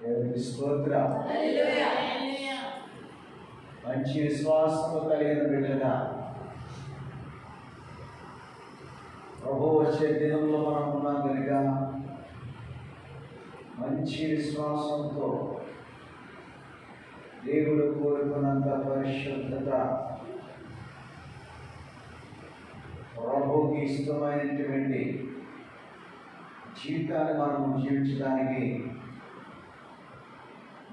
దేవునికి స్తోత్రం. మంచి విశ్వాసము కలిగిన బిడ్డగా ప్రభు వచ్చే దినంలో మనం ఉన్నాం కనుక మంచి విశ్వాసంతో దేవుడు కోరుకున్నంత పరిశుద్ధత, ప్రభుకి ఇష్టమైనటువంటి జీవితాన్ని మనం జీవించడానికి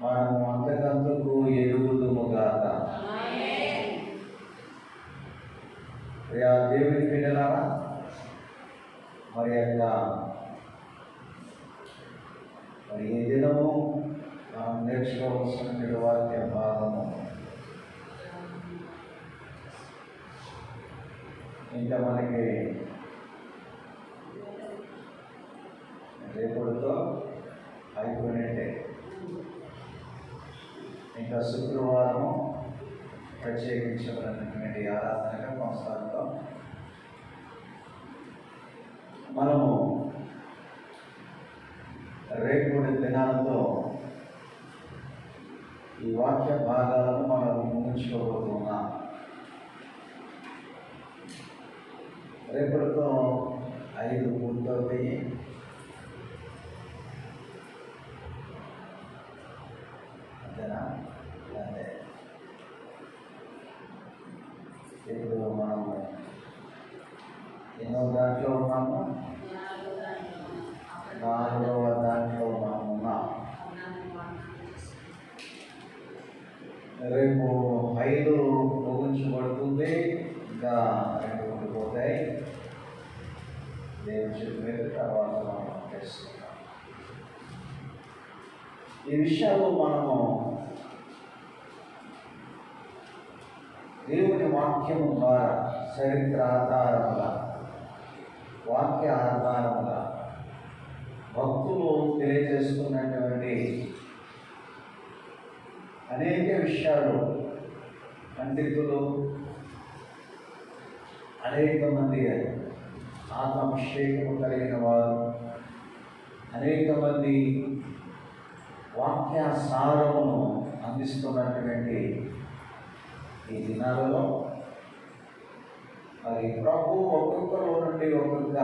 మనము అంతకంతకు ఎదుగుదుముగాక. ప్రియా దేవుని బిడ్డలారా, మరి ఈ దినము మనం నేర్చుకోవాల్సిన వాక్య భాగము ఇంకా మనకి రేపటితో అయిపోయినట్టే. ఇంకా శుక్రవారం ప్రత్యేకించబడినటువంటి ఆరాధనగా కొనసాగుతాం. మనము రేపటి దినాలతో ఈ వాక్య భాగాలను మనం ముగించుకోబోతున్నాం. రేపటితో 5 పూర్తవుతాయి. అంతేనా? అంతే. ఇప్పుడు మనము ఎన్నో దాంట్లో ఉన్నాము? 4వ దాంట్లో మనం ఉన్నాం. రేపు 5 ముగించబడుతుంది. ఇంకా 2 ఉండిపోతాయి. దేవుని చెప్పిన తర్వాత మనం తెలుసుకుంటాం. ఈ విషయాలు మనము దేవుని వాక్యము ద్వారా చరిత్ర ఆధారముగా, వాక్య ఆధారముగా భక్తులు తెలియజేస్తున్నటువంటి అనేక విషయాలు, పండితులు, అనేక మంది ఆత్మాభిషేకము కలిగిన వారు, అనేక మంది వాక్య సారమును అందిస్తున్నటువంటి ఈ దినాలలో మరి ప్రభు ఒక్కొక్కరు నుండి ఒక్కొక్క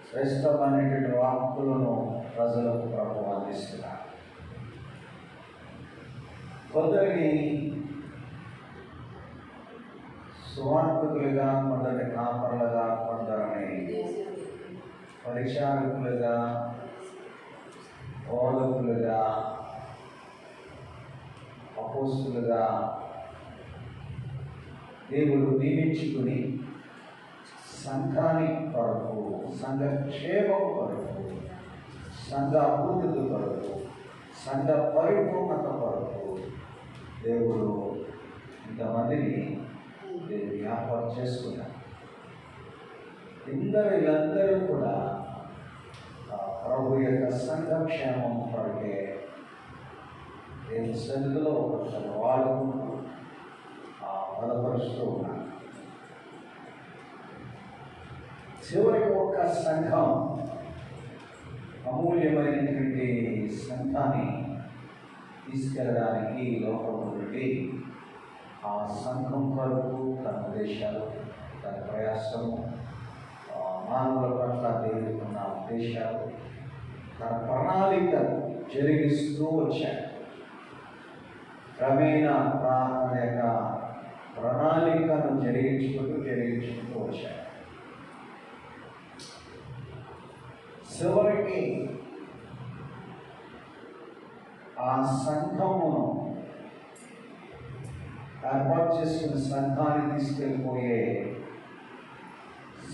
శ్రేష్టమైనటువంటి వాక్కులను ప్రజలకు ప్రభు అందిస్తున్నారు. కొందరిని సువార్తికులుగా, కొందరిని కాపరులుగా, కొందరిని పరిచారకులుగా, బోధకులుగా, అపోస్తులుగా దేవుడు నియమించుకుని సంఘానికి కొరకు, సంఘక్షేమం కొరకు, సంఘ అభివృద్ధి కొరకు, సంఘ పరిపూర్ణత కొరకు దేవుడు ఇంతమందిని దేవుడు ఏర్పాటు చేసుకున్నారు. వీళ్ళందరూ కూడా ప్రభు యొక్క సంఘక్షేమం కొరకే దేవుని సన్నిధిలో ఒకసారి వాడుకుంటూ బలపరుస్తూ ఉన్నారు. చివరికి ఒక సంఘం, అమూల్యమైనటువంటి సంఘాన్ని తీసుకెళ్ళడానికి లోకంలో నుండి ఆ సంఘం కొరకు తన ఉద్దేశాలు, తన ప్రయాసము, మానవుల పట్ల దేవుడికి ఉన్న ఉద్దేశాలు, తన ప్రణాళిక జరిగిస్తూ వచ్చాడు. క్రమేణా తన యొక్క ప్రణాళికను జరిగించుకుంటూ వచ్చాడు. చివరికి ఆ సంఘమును ఏర్పాటు చేసుకున్న సంఘాన్ని తీసుకెళ్ళిపోయే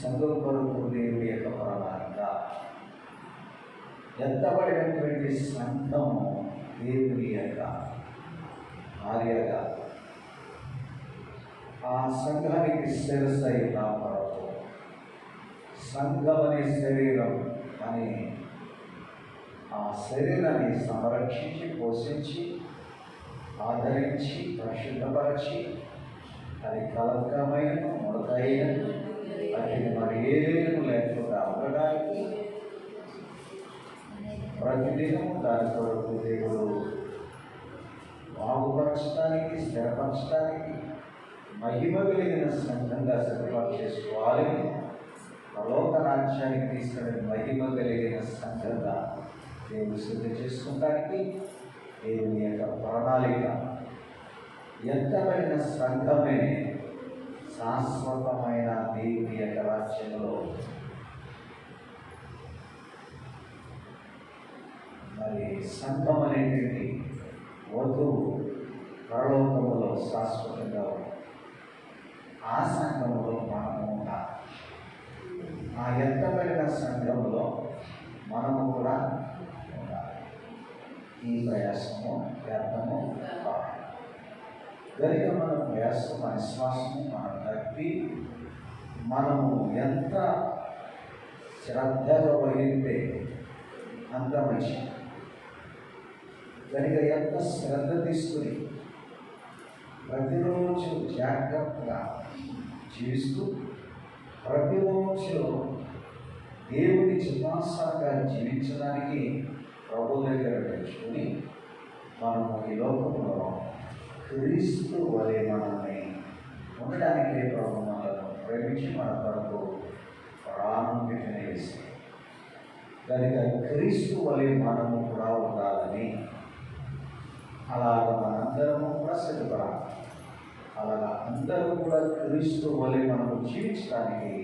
సంఘం కొరకు దేవుడి యొక్క ప్రణాళిక, ఎత్తబడినటువంటి సంఘము దేవుడి యొక్క కార్యగా, ఆ సంఘానికి శిరస్సైన ప్రభు, సంఘం అనే శరీరం అని ఆ శరీరాన్ని సంరక్షించి, పోషించి, ఆదరించి, పరిశుద్ధపరిచి, అది కలకమైన, ముడతైన, అది మరి ఏదేను లేకుండా ఉండడానికి ప్రతిదినము దాని కొరకు దేవుడు బాగుపరచడానికి, స్థిరపరచడానికి, మహిమ కలిగిన సంఘంగా సిద్ధపాటు చేసుకోవాలి. పరలోక రాజ్యానికి తీసుకుని మహిమ కలిగిన సంఘంగా దేవుడు సిద్ధ చేసుకుంటానికి దేవుని యొక్క ప్రణాళిక. ఎత్తబడిన సంఘమే శాశ్వతమైన దేవుని యొక్క రాజ్యంలో. మరి సంఘం అనేటువంటి వధువు పరలోకములో శాశ్వతంగా ఉంది. ఆ సంఘములో మనము ఉండాలి. ఆ ఎత్తబడిన సంఘంలో మనము కూడా ఉండాలి. ఈ ప్రయాసము వ్యర్థము కాదు. కనుక మన ప్రయాసం, మన విశ్వాసము, మన భక్తి మనము ఎంత శ్రద్ధగా వహిస్తే అంత మంచిది. కనుక ఎంత శ్రద్ధ తీసుకుని ప్రతిరోజు జాగ్రత్తగా జీవిస్తూ ప్రతిరోజు దేవుని చిత్తానుసారంగా జీవించడానికి ప్రభు దగ్గర తెచ్చుకొని మనము ఈ లోకంలో క్రీస్తు వలె మనల్ని ఉండడానికి ప్రభు మనలను ప్రేమించి మన కొరకు ప్రాణం వేసి కనుక క్రీస్తు వలె మనము కూడా ఉండాలని, అలాగ మనందరము కూడా సిద్ధపడాలి. అలాగా అందరూ కూడా క్రీస్తు వలె మనము జీవించడానికి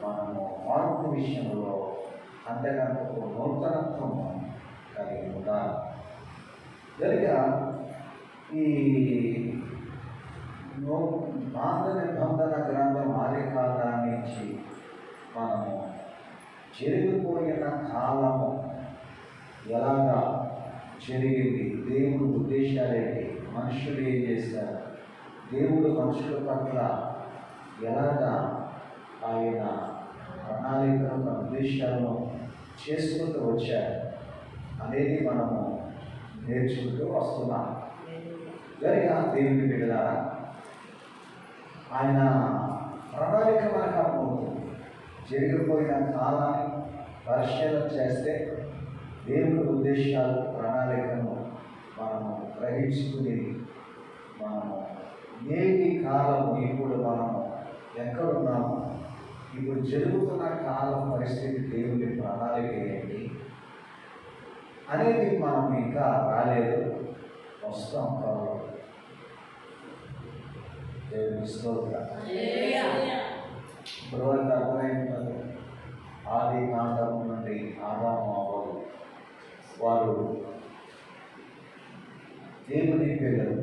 మనము మార్పు విషయంలో అంతకంతకు నూతనత్వము కలిగి ఉండాలి. కనుక ఈ పాత నిబంధన గ్రంథం ఆది కాలం నుంచి మనము జరిగిపోయిన కాలము ఎలాగా జరిగింది, దేవుడు ఉద్దేశాలేంటి, మనుషులు ఏం చేశారు, దేవుడు మనుషుల పట్ల ఎలాగా ఆయన ప్రణాళికలను, ఉద్దేశాలను చేసుకుంటూ వచ్చారు అనేది మనము నేర్చుకుంటూ వస్తున్నాం. కనుక దేవుని బిడ్డలారా, ఆయన ప్రణాళిక మనకు అర్థమవుతుంది. జరిగిపోయిన కాలాన్ని పరిశీలన చేస్తే దేవుని ఉద్దేశాలు, ప్రణాళికను మనము గ్రహించుకుని మనము నేటి కాలము ఇప్పుడు మనము ఎక్కడున్నాము, ఇప్పుడు జరుగుతున్న కాలం పరిస్థితి, దేవుని ప్రణాళిక ఏంటి అనేది మనం ఇంకా రాలేదు, వస్తాం కావాలి. దేవుని స్తోత్రం. ఇప్పుడు వరకు అర్థమైంది. ఆది కాండం నుండి ఆదాము అవ్వలు వారు దేవుని పిల్లలు,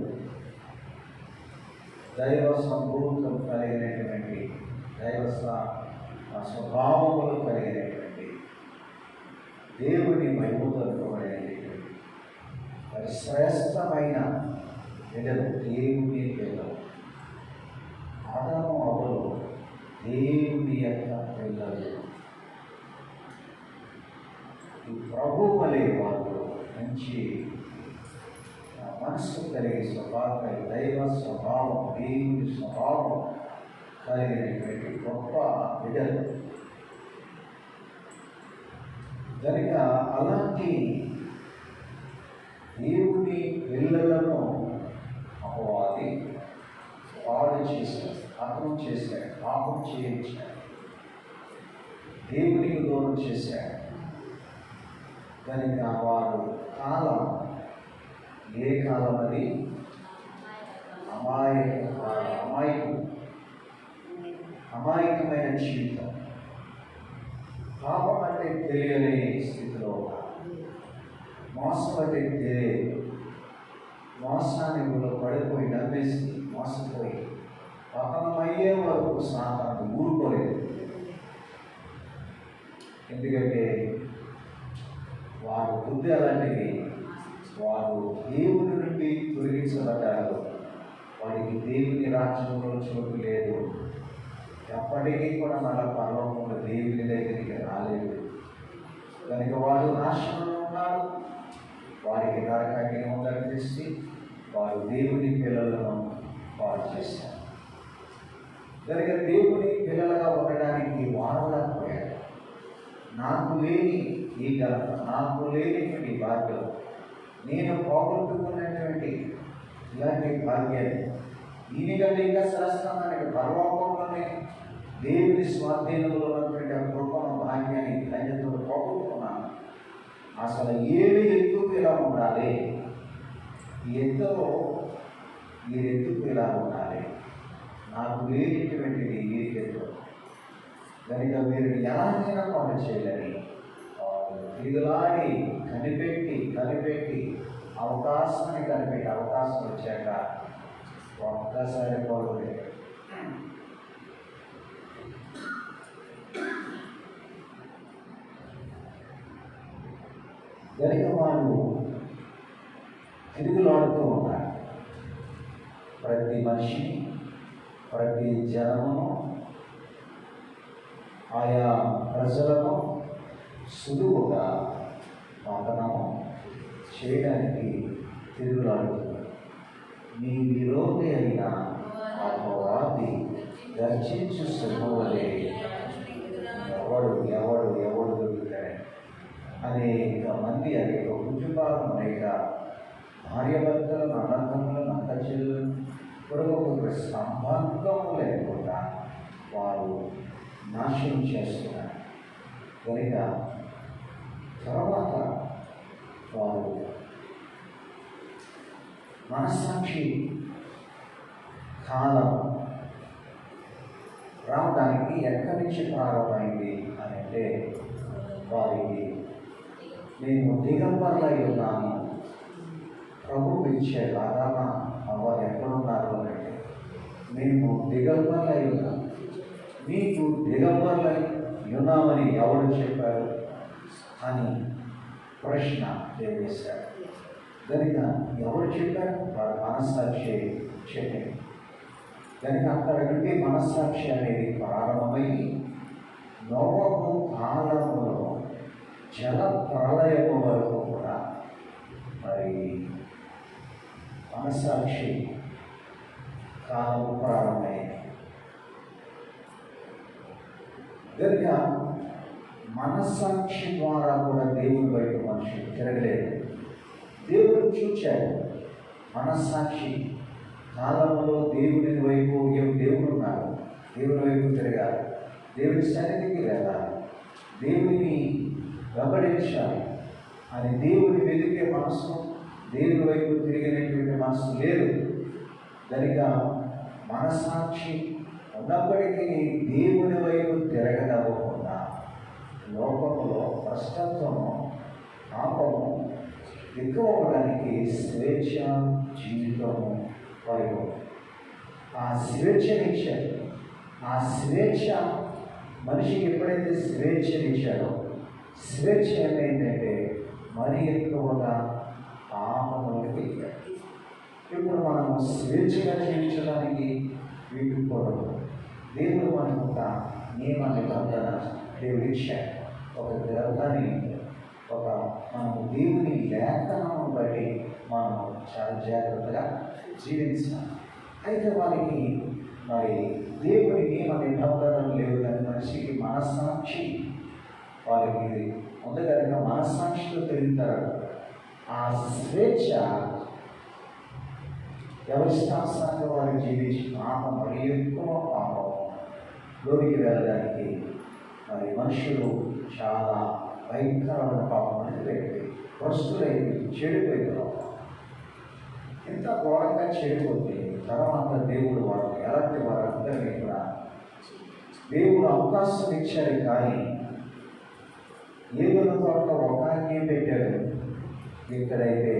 దైవ సంపూర్ణం కలిగినటువంటి, దైవ స్వభావములు కలిగినటువంటి, దేవుని మహిమతోడైనటువంటి మరి శ్రేష్టమైన పిల్లలు, దేవుని పిల్లలు. ఆదాము అవ్వలు దేవుని యొక్క పిల్లలు. ఈ ప్రభు వలె వాళ్ళు మంచి మనసు కలిగే స్వభావం, దైవ స్వభావం, దేవుని స్వభావం కలిగినటువంటి గొప్ప బిడ్డలు. కనుక అలాంటి దేవుని పిల్లలను అపవాది పాడు చేశాడు, హతం చేశాడు, పాపం చేయించాడు, దేవునికి దూరం చేశాడు. కనుక వారు కాలం ఏ కాలం అది? అమాయకమైన జీవితం. పాపం అంటే తెలియని స్థితిలో, మోసం అంటే తెలియదు. మోసాన్ని పడిపోయి నమ్మేసి మోసపోయి పతనమయ్యే వరకు సాతాను ఊరుకోలేదు. ఎందుకంటే వారు బుద్ధి అలాంటిది. వారు దేవుని నుండి తొలగించబడ్డారు. వారికి దేవుని రాజ్యంలో చోటు లేదు. ఎప్పటికీ కూడా మన పరలోకంలో దేవుని దగ్గరికి రాలేదు. కనుక వారు నాశనంలో ఉన్నారు. వారికి నరకాగ్ని ఉందనిపిస్తే వారు దేవుని పిల్లలను పాడు చేశారు. కనుక దేవుని పిల్లలుగా ఉండడానికి వారలేకపోయారు. నాకు లేని ఈ ఘనత, నాకు లేనిటువంటి భాగ్యం, నేను పోగొట్టుకున్నటువంటి ఇలాంటి భాగ్యాన్ని దీనికంటే ఇంకా శ్రేష్టమైన పరలోకంలోనే దేవుని స్వాధీనంలో ఉన్నటువంటి ఆ కృపను భాగ్యాన్ని ధన్యతను పోగొట్టుకున్నాను. అసలు ఏమి ఎందుకు ఇలా ఉండాలి, ఎంతలో మీరు ఎందుకు ఇలా ఉండాలి, నాకు లేనిటువంటిది మీకెంతో కనుక మీరు ఎలాగైనా పనులు చేయాలని తిరుగులాడి కనిపెట్టి అవకాశం వచ్చాక ఒక్కసారి పోలే కనుక వాళ్ళు తిరుగులాడుతూ ఉన్నారు. ప్రతి మనిషి, ప్రతి జనమును, ఆయా ప్రజలను సులువుగా పతనము చేయడానికి తిరుగులాడుతున్నారు. మీ విరోధి అయిన అపవాది గర్జించు సింహవలే ఎవడు దొరుకుతాడు. అనేక మంది అనేక కుటుంబాలను, అనేక భార్యభర్తలను, అన్నదమ్ములను, అక్కచెల్లెలను పొరగొక సంబంధము లేకుండా వారు నాశనం చేస్తున్నారు. కనుక తర్వాత వారు మనస్సాక్షి కాలం రావడానికి ఎక్కడి నుంచి ప్రారంభమైంది అని అంటే, వారికి మేము దిగంబరులై ఉన్నాము, ప్రభు పిలిచే లాగా వారు ఎక్కడున్నారు అని అంటే, మేము దిగంబరులై ఉన్నాము. మీకు దిగంబరులై ఉన్నామని ఎవరు చెప్పారు అని ప్రశ్న వేశారు. కనుక ఎవరు చెప్పారు? వారు మనస్సాక్షి చెప్పింది. కనుక అక్కడ నుండి మనస్సాక్షి అనేది ప్రారంభమై నోవహు కాలంలో జల ప్రళయము వరకు కూడా మరి మనస్సాక్షి కాలం ప్రారంభమైంది. కనుక మనస్సాక్షి ద్వారా కూడా దేవుని వైపు మనుషులు తిరగలేదు. దేవుడు చూచాడు. మనస్సాక్షి కాలంలో దేవుని వైపు దేవుడు ఉన్నారు, దేవుని వైపు తిరగాలి, దేవుని సన్నిధికి వెళ్ళాలి, దేవుని వెంబడించాలి అని దేవుని వెతికే మనసు, దేవుని వైపు తిరిగినటువంటి మనసు లేదు. కనుక మనస్సాక్షి ఉన్నప్పటికీ దేవుని వైపు తిరగదవ్వకుండా లోకంలో కష్టత్వము, పాపము ఎక్కువ అవ్వడానికి స్వేచ్ఛ జీవితము వైపు ఆ స్వేచ్ఛనిచ్చాడు. ఆ స్వేచ్ఛ మనిషికి ఎప్పుడైతే స్వేచ్ఛనిచ్చాడో, స్వేచ్ఛ ఏమైందంటే మరీ ఎక్కువగా పాపములకు వెళ్ళాడు. ఇప్పుడు మనం స్వేచ్ఛగా జీవించడానికి వీలుకోవడం, దేవుడు మనకు ఒక నియమ నిబంధన దేవుడు ఇచ్చాడు. ఒక గ్రంథాన్ని, మనము దేవుని లేఖనం బట్టి మనం చాలా జాగ్రత్తగా జీవించాలి. అయితే వారికి మరి దేవుని నియమ నిబంధనలు లేవు. కానీ మనిషికి మనస్సాక్షి వారికి ఉంది కనుక మనస్సాక్షిలో తిరుగుతారు. ఆ స్వేచ్ఛ ఎవరిష్టానుసారంగా వారు జీవించి పాపం మరి ఎక్కువ పాపం లోనికి వెళ్ళడానికి మరి మనుషులు చాలా భయంకరమైన పాపం అనేది వెళ్ళిపోయి ప్రస్తులైంది, చెడిపోయింది. ఎంత ఘోరంగా చెడిపోతే తర్వాత దేవుడు వారు ఎలాంటి వారందరినీ కూడా దేవుడు అవకాశం ఇచ్చాడు. కానీ ఏదో తోట ఒక ఆజ్ఞ పెట్టాడు. ఇక్కడైతే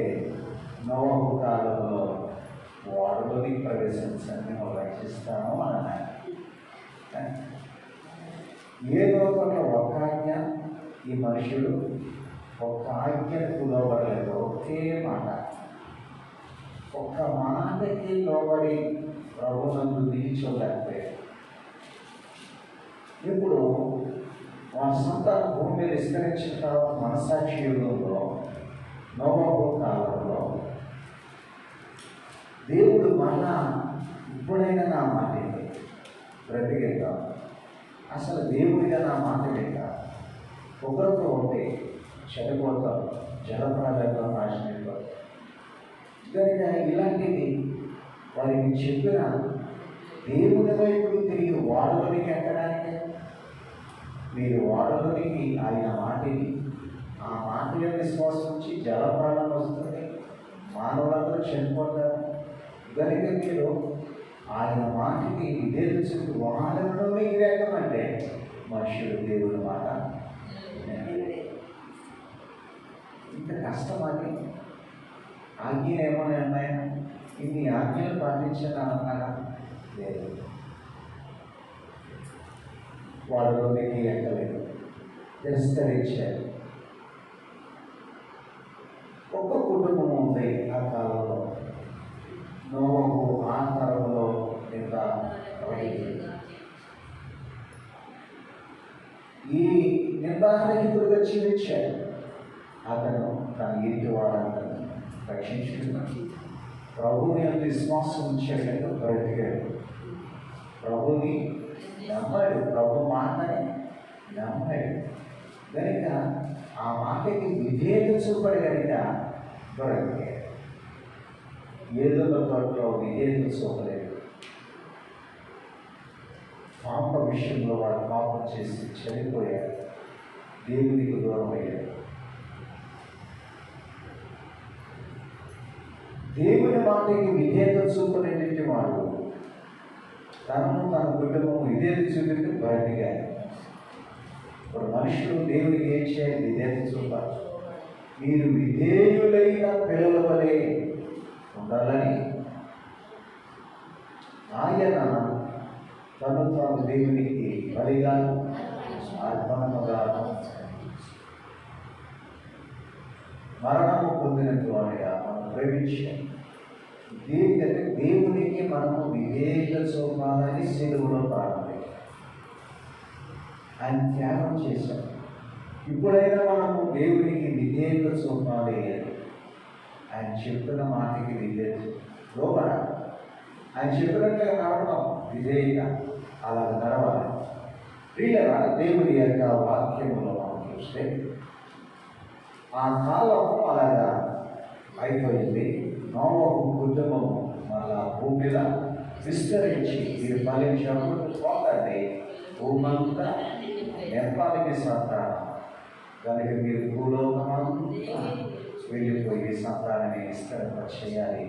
నోవహు కాలంలో వాడులోకి ప్రవేశించండి, నువ్వు రక్షిస్తాను అన్నాడు. ఏదో ఒక ఆజ్ఞ ఈ మనుషులు ఒక్క ఆజ్ఞకు లోబడలేదు. ఒకే మాట, ఒక్క మాటకి లోబడి ప్రభువునందు నిలిచోలేకపోయారు. ఇప్పుడు వాళ్ళ సంతాన భూమి మీద విస్తరించిన తర్వాత మనస్సాక్షి యుగంలో నోవహు కాలంలో దేవుడు మళ్ళా ఇప్పుడైనా నా మాట బ్రతికేద్దాం, అసలు దేవుడిగా నా మాట లేక పొగరుతో ఉంటే చనిపోతాం, జలప్రదాయంలో నాశనమైపోతాం. కనుక ఇలాంటివి వారికి చెప్పిన దేవుని వైపు తిరిగి వాడలోనికి ఎక్కడానికి మీరు వాడలోనికి ఆయన మాటిని ఆ మాటల విశ్వాసం నుంచి జలప్రాణం వస్తుంది, మానవులందరూ చనిపోతారు. కనుక మీరు ఆయన మాటకి విధేయత చెప్పి వాడలోనికి వేగమంటే మనుషులు దేవుని మాట ఇంత కష్టమని ఆజ్ఞలు ఏమైనా ఉన్నాయా? ఇన్ని ఆజ్ఞలు పాటించాను అన్నారా? లేదు. వాడలోనికి ఎక్కలేదు, తిరస్కరించారు. ఒక్క కుటుంబం ఉంది ఆ కాలంలో. నోవహు ఆ తరంలో ఇంకా ఈ నిర్ధారణకుడుగా జీవించాడు. అతను తన ఇంటి వారందరూ రక్షించుకున్నాడు. ప్రభుని అంత విశ్వాసం ఉంచాడు, బ్రతికాడు. ప్రభుని నమ్మాడు, ప్రభు మాటని నమ్మాడు. కనుక ఆ మాటకి విధేయత చూపడి కనుక బ్రతికాడు. ఏదో తోటలో విధేయత చూపలేదు. పాప విషయంలో వాడు పాపం చేసి చనిపోయాడు, దేవునికి దూరం అయ్యాడు. దేవుని మాటకి విధేయత చూపలేని వాడు తనను తన కుటుంబం విధేయత చూపితే బ్రతికాడు. ఇప్పుడు మనుషులు దేవునికి ఏం చేయాలి? విధేయత చూపాలి. మీరు విధేయులైన పిల్లల వలె ఉండాలని ఆయన తను తాను దేవునికి బలిగా అర్పణముగా మరణము పొందినట్టుగా మనం ప్రేమించాం. దేనికంటే దేవునికి మనము విధేయత చూపాలని సిలువలో ప్రారంభించాం. ఆయన త్యాగం చేశాం. ఇప్పుడైనా మనము దేవునికి విధేయత చూపాలి అని ఆయన చెప్పిన మాటకి విధేయత లోపల ఆయన చెప్పినట్టుగా నడవడం విధేయత అలా నడవాలి. ప్రియులరా, దేవుని యొక్క వాక్యములో మనం చూస్తే ఆ కాలం అలాగా అయిపోయింది. నోవహు కుటుంబము మళ్ళా భూమి మీద విస్తరించి మీరు ఫలించినప్పుడు పోకండి, భూమంతా నింపాలికి సంతానం. దానికి మీరు భూలోకమంతా వెళ్ళిపోయి సంతానాన్ని విస్తరింప చేయాలి.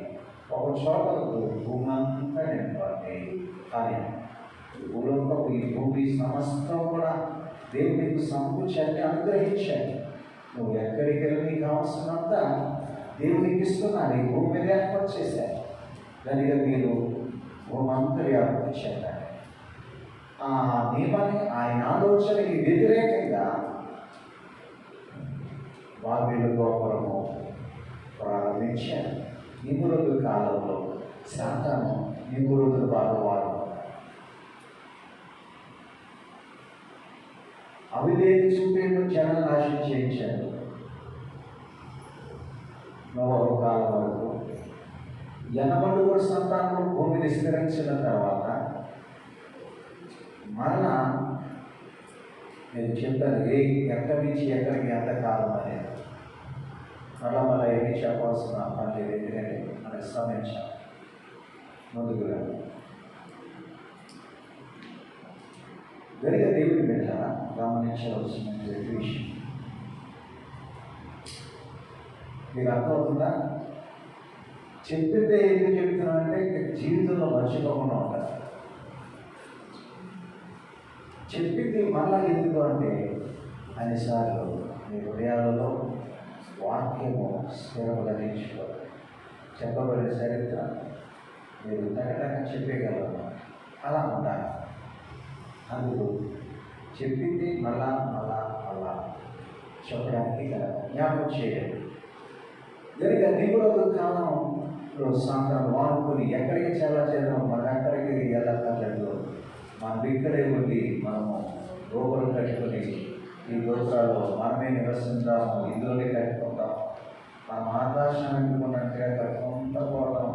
ఒక చోటకు భూమంతా నింపాలి అని భూలోకం ఈ భూమి సమస్తం కూడా దేవునికి సమకూర్చాన్ని అనుగ్రహించాలి. నువ్వు ఎక్కడికి వెళ్ళి నీకు కావాల్సినంత దేవునికి ఇస్తున్నాడు. ఈ భూమి మీద ఏర్పాటు చేశారు. దానిగా మీరు భూమంతా ఏర్పాటు చేయాలి. ఆ నియమాన్ని ఆయన ఆలోచనకి వ్యతిరేకంగా బాబేలు గోపురము ప్రారంభించారు. నిపుణుల కాలంలో శాతాను నిపుణులు వాడు అవిధేయత చూపేందుకు జనాలు నాశనం చేయించారు. నోవహు కాలం వరకు 80 సంతానం భూమి విస్తరించిన తర్వాత మరలా నేను చెప్పాను ఎక్కడి నుంచి ఎక్కడికి ఎంత కాలం అనేది మళ్ళా ఏమి చెప్పాల్సిన పని లేదు. ఎందుకంటే మనకి సమయం ముందుగా గరిగా దేవుడి బిడ్డ గమనించవలసినటువంటి విషయం మీకు అర్థమవుతుందా? చెప్పితే ఎందుకు చెప్తున్నానంటే జీవితంలో మర్చిపోకుండా ఉంటారు. చెప్పింది మళ్ళా ఎందుకు అంటే అన్నిసార్లు మీ హృదయాలలో వాక్యము స్థిరపడించుకోవాలి. చెప్పబడిన చరిత్ర మీరు తగ్గ చెప్పగలరు. అలా ఉండాలి. అందుకు చెప్పింది మళ్ళా చెప్పడానికి జ్ఞాపకం చేయాలి. గనుక నిపుణుల కాలంలో సాయంత్రం వాడుకొని ఎక్కడికి చాలా చేద్దాం, మన ఎక్కడికి వెళ్ళక్కర్లేదు. మనం ఇక్కడే ఉండి మనము గోపురం కట్టుకొని ఈ గోపురాల్లో మనమే నివసించాము, ఇందులోనే కట్టుకుంటాం. మనం ఆకాశానికి ఉన్నట్టుగా కట్టుకుంటూ పోతాం.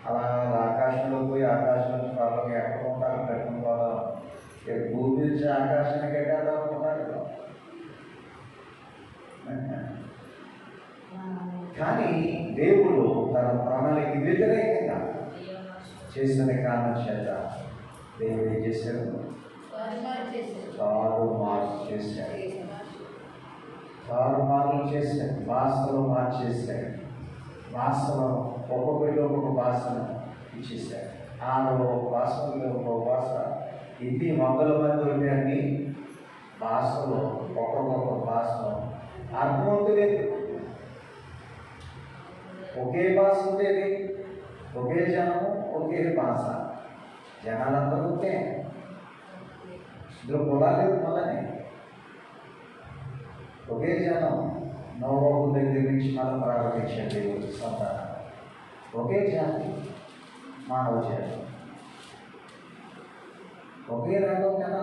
అలా ఆకాశంలో పోయి ఆకాశంలో వాళ్ళకి ఎక్కడ ఉంటారో కట్టుకుని పోదాం. భూమి నుంచి ఆకాశానికి ఎక్కడ ఉంటారు. కానీ దేవుడు తన ప్రణాళిక వ్యతిరేకంగా చేసిన కారణం చేత దేవుడు ఏం చేశాడు? తారుమారు చేశాడు. భాషలో మార్చేశాడు. భాషలో ఒక్కొక్కటి ఒక్కొక్క భాషను ఇచ్చేశాడు. ఒక భాషలో ఒక్కొక్క భాష ఇన్ని 100 మంది ఉండేది. భాషలో ఒక్కొక్క భాషలో అర్థమవుతూ లేదు. ఒకే భాష ఉండేది, ఒకే జనము, ఒకే భాష. జనాలందరూ ఒకే. ఇందులో పొలాలేదు. మళ్ళీ ఒకే జనం నోవహు దగ్గర నుంచి మనం ప్రారంభించండి. దేవుడి సంతానం ఒకే జాతి, మానవ జాతి, ఒకే రంగం కదా.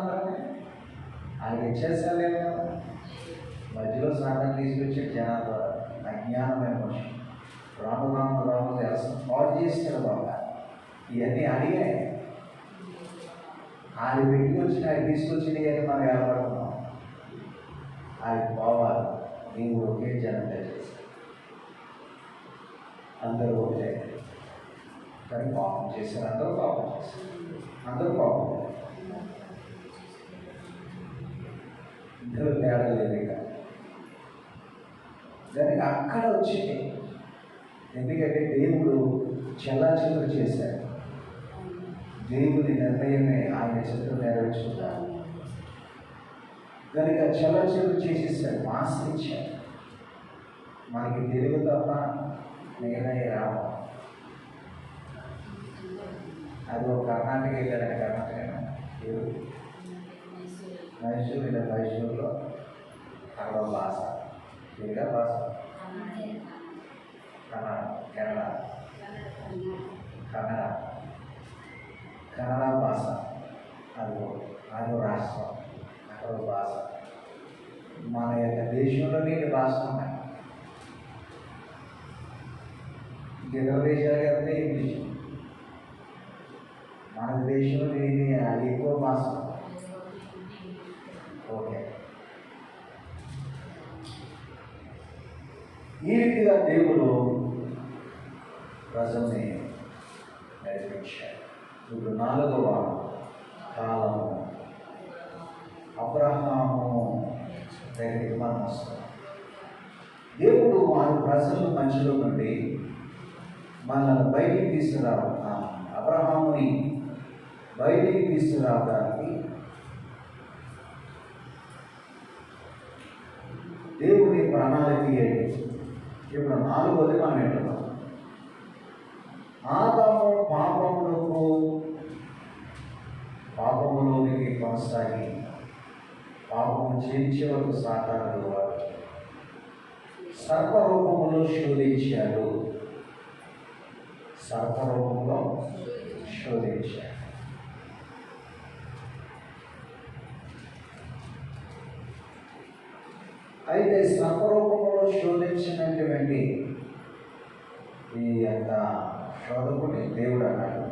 ఆయన ఇచ్చేసాలేము కదా. మధ్యలో సాధన తీసుకొచ్చే జనాల ద్వారా అజ్ఞానమైన మనుషులు రాము పాడు చేశాడు బాబా. ఇవన్నీ అడిగాయి. ఆయన పెట్టుకొచ్చిన ఆయన తీసుకొచ్చినవి అని మనం ఏర్పడుతున్నాం. ఆయన పోవాలి. దేవుడు ఒకే జనంగా చేశాడు. అందరూ ఒకటే. కానీ పాపం చేశారు. అందరూ పాపం చేశారు. ఇందులో తేడా లేదు. ఇక దానికి అక్కడ వచ్చింది. ఎందుకంటే దేవుడు చెల్లాచెదురు చేశాడు. దేవుని నిర్ణయమే ఆయన చిత్రం నెరవేర్చుకుంటారు. దానికి చెల్లాచెదురు చేసేసాడు. ఆశ్రయించాడు. మనకి తెలుగు తప్ప మిగతాయి రావు. అది ఒక కర్ణాటక వెళ్ళారంటే కర్ణాటక మైసూరులో కన్నడ భాష, తెలుగు భాష, కన్నడ భాష. అదో రాష్ట్రం, అక్కడ భాష. మన యొక్క దేశంలో నీటి భాష ఉన్నాయి. ఇతర దేశాలు వెళ్తే ఇంగ్లీష్. మన దేశంలో దీని ఎక్కువ భాష. ఓకే. ఈ రీతిగా దేవుడు ప్రజల్ని నడిపించాడు. ఇప్పుడు 4వ కాలము అబ్రహాము దగ్గరికి మనం వస్తాం. దేవుడు వారి ప్రజల మధ్యలో నుండి మనల్ని బయటికి తీసుకురావడం, అబ్రహాముని బయటికి తీసుకురావడానికి దేవుని ప్రణాళిక ఏంటి? ఇప్పుడు 4వది మనం ఏంటున్నాం. ఆదాము పాపములోనికి కొనసాగి పాపము చేయించే వరకు సాతానుడు వారు సర్పరూపములో శోధించాడు. అయితే సర్పరూపంలో శోధించినటువంటి ఈ యొక్క శోధకుని దేవుడు అన్నాడు,